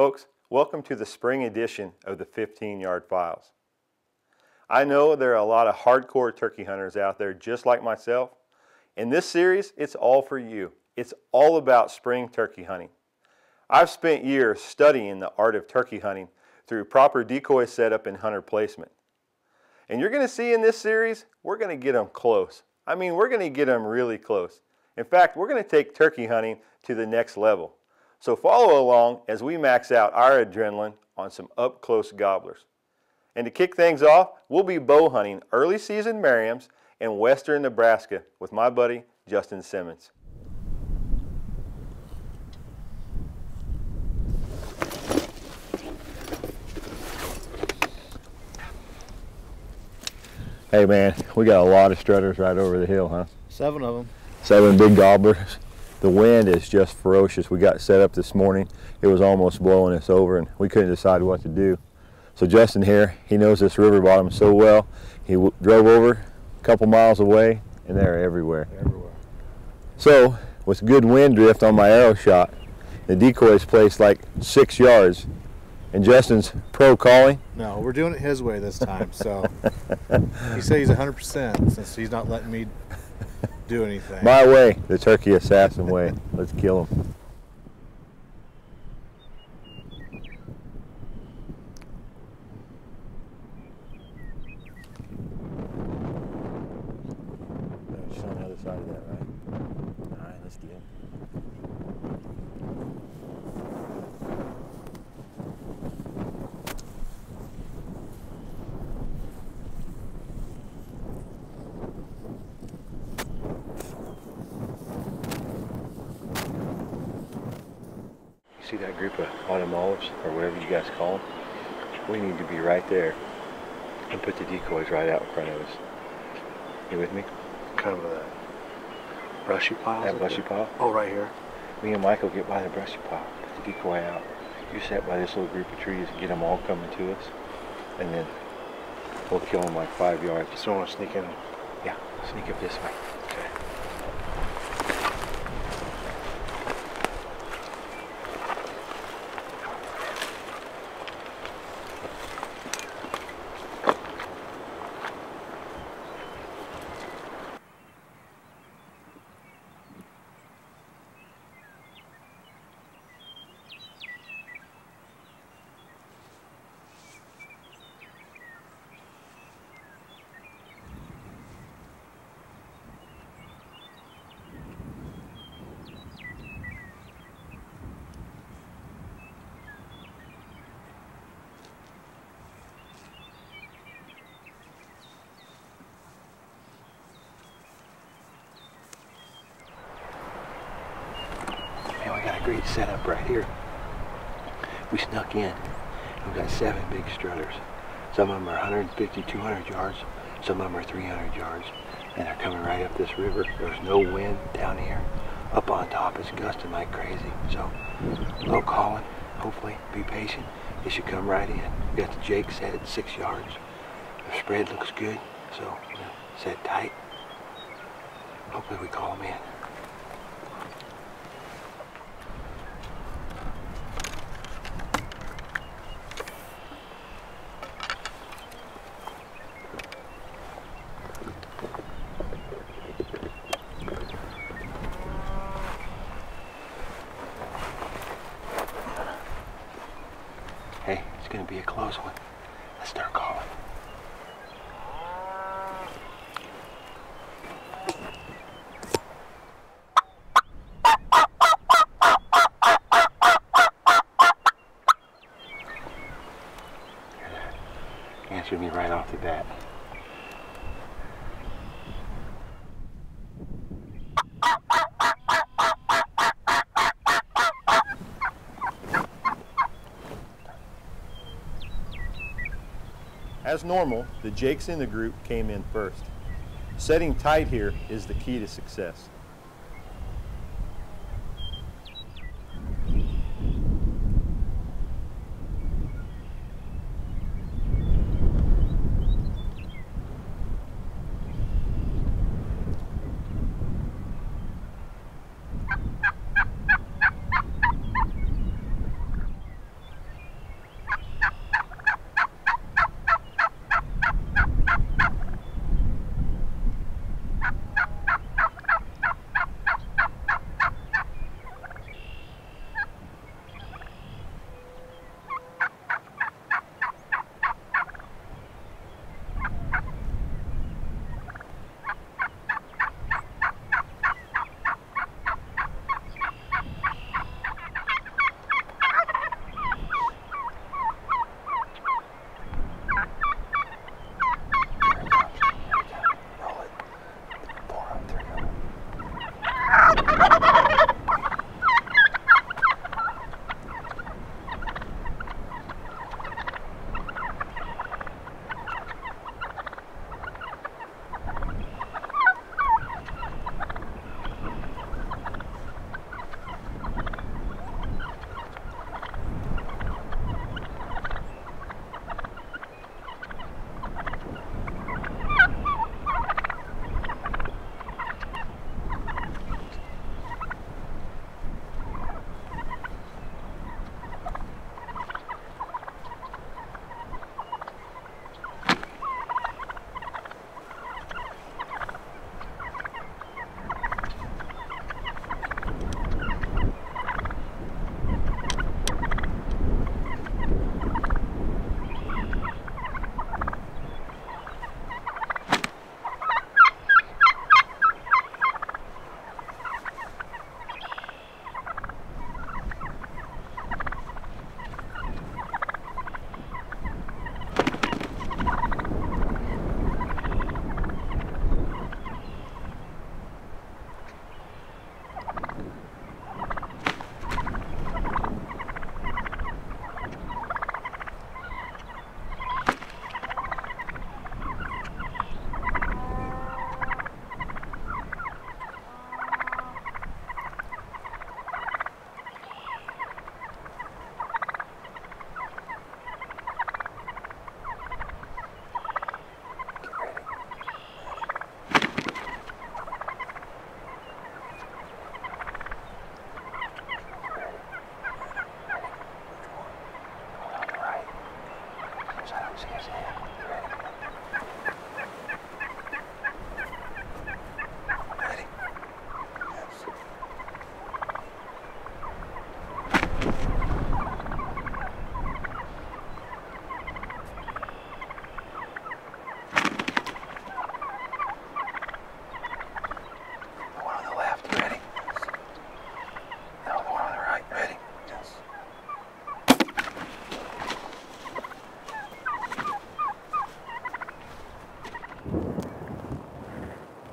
Folks, welcome to the spring edition of the 15-Yard Files. I know there are a lot of hardcore turkey hunters out there just like myself. In this series, it's all for you. It's all about spring turkey hunting. I've spent years studying the art of turkey hunting through proper decoy setup and hunter placement. And you're going to see in this series, we're going to get them close. I mean, we're going to get them really close. In fact, we're going to take turkey hunting to the next level. So follow along as we max out our adrenaline on some up-close gobblers. And to kick things off, we'll be bow hunting early season Merriams in western Nebraska with my buddy Justin Simmons. Hey man, we got a lot of strutters right over the hill, huh? 7 of them. 7 big gobblers. The wind is just ferocious. We got set up this morning. It was almost blowing us over and we couldn't decide what to do. So Justin here, he knows this river bottom so well. He drove over a couple miles away and they're everywhere. So with good wind drift on my arrow shot, the decoy's placed like 6 yards. And Justin's pro calling? No, we're doing it his way this time. So he said he's 100% since he's not letting me do anything. My way, the turkey assassin way. Let's kill him. Just on the other side of that, right? All right, let's get him. See that group of autumn olives, or whatever you guys call them? We need to be right there and put the decoys right out in front of us. You with me? Kind of a brushy pile? That brushy pile? Oh, right here. Me and Michael get by the brushy pile, put the decoy out. You sit by this little group of trees and get them all coming to us, and then we'll kill them like 5 yards. So I want to sneak in? Yeah, sneak up this way. Okay. We got a great setup right here. We snuck in. We've got 7 big strutters. Some of them are 150, 200 yards. Some of them are 300 yards. And they're coming right up this river. There's no wind down here. Up on top it's gusting like crazy. So, low calling. Hopefully, be patient. They should come right in. We got the Jake set at 6 yards. The spread looks good. So, set tight. Hopefully we call them in. Hey, it's going to be a close one. Let's start calling. Answered me right off the bat. As normal, the Jakes in the group came in first. Setting tight here is the key to success.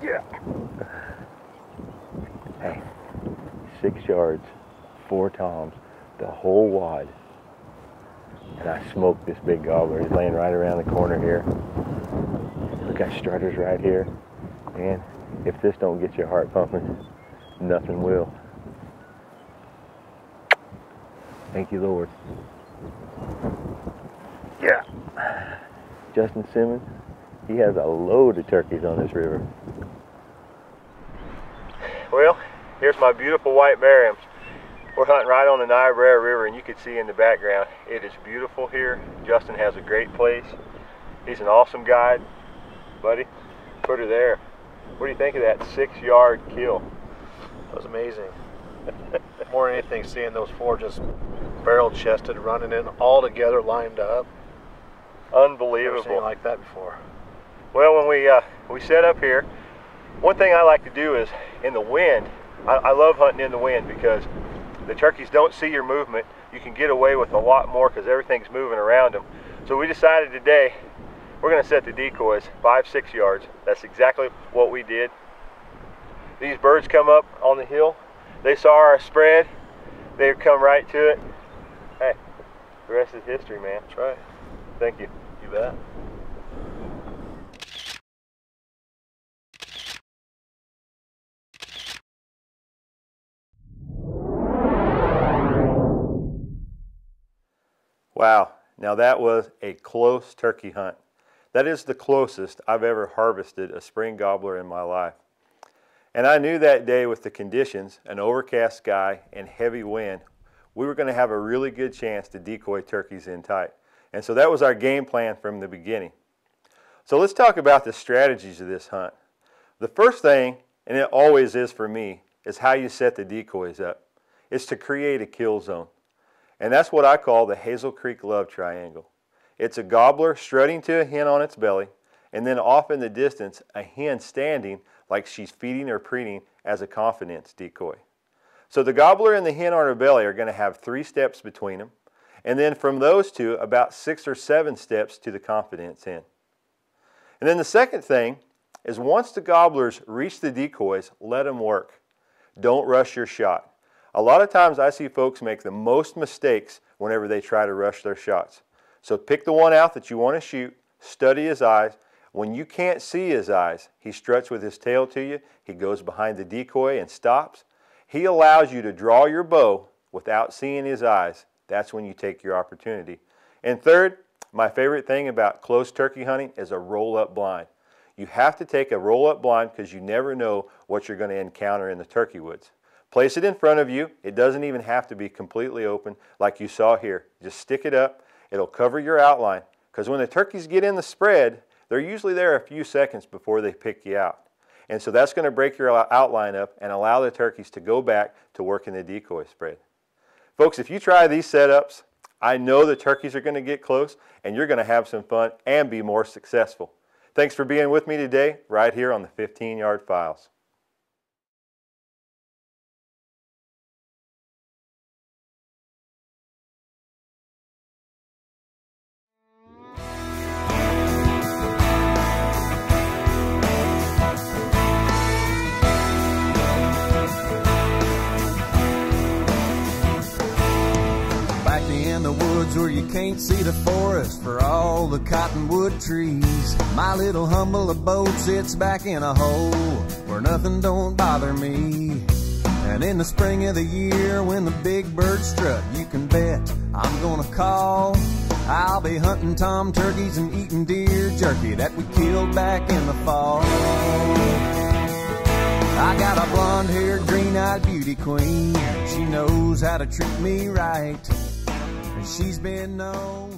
Yeah. Hey, 6 yards, 4 toms, the whole wad. And I smoked this big gobbler. He's laying right around the corner here. We got strutters right here. And if this don't get your heart pumping, nothing will. Thank you, Lord. Yeah. Justin Simmons, he has a load of turkeys on this river. Well, here's my beautiful white Merriams. We're hunting right on the Niobrara River, and you can see in the background, it is beautiful here. Justin has a great place. He's an awesome guide. Buddy, put her there. What do you think of that 6-yard kill? That was amazing. More than anything, seeing those 4 just barrel chested, running in all together, lined up. Unbelievable. Never seen like that before. Well, when we set up here, one thing I like to do is in the wind. I love hunting in the wind because the turkeys don't see your movement. You can get away with a lot more because everything's moving around them. So we decided today we're going to set the decoys 5-6 yards. That's exactly what we did. These birds come up on the hill. They saw our spread. They come right to it. Hey, the rest is history, man. That's right. Thank you. You bet. Wow, now that was a close turkey hunt. That is the closest I've ever harvested a spring gobbler in my life. And I knew that day with the conditions, an overcast sky and heavy wind, we were going to have a really good chance to decoy turkeys in tight. And so that was our game plan from the beginning. So let's talk about the strategies of this hunt. The first thing, and it always is for me, is how you set the decoys up. It's to create a kill zone. And that's what I call the Hazel Creek Love Triangle. It's a gobbler strutting to a hen on its belly, and then off in the distance, a hen standing like she's feeding or preening as a confidence decoy. So the gobbler and the hen on her belly are going to have 3 steps between them, and then from those 2, about 6 or 7 steps to the confidence hen. And then the second thing is once the gobblers reach the decoys, let them work. Don't rush your shot. A lot of times I see folks make the most mistakes whenever they try to rush their shots. So pick the one out that you want to shoot, study his eyes. When you can't see his eyes, he struts with his tail to you, he goes behind the decoy and stops. He allows you to draw your bow without seeing his eyes. That's when you take your opportunity. And third, my favorite thing about close turkey hunting is a roll-up blind. You have to take a roll-up blind because you never know what you're going to encounter in the turkey woods. Place it in front of you. It doesn't even have to be completely open like you saw here. Just stick it up. It'll cover your outline because when the turkeys get in the spread, they're usually there a few seconds before they pick you out. And so that's going to break your outline up and allow the turkeys to go back to working the decoy spread. Folks, if you try these setups, I know the turkeys are going to get close and you're going to have some fun and be more successful. Thanks for being with me today right here on the 15-Yard Files. Where you can't see the forest for all the cottonwood trees. My little humble abode sits back in a hole where nothing don't bother me. And in the spring of the year when the big birds strut, you can bet I'm gonna call. I'll be hunting tom turkeys and eating deer jerky that we killed back in the fall. I got a blonde-haired, green-eyed beauty queen. She knows how to treat me right. She's been known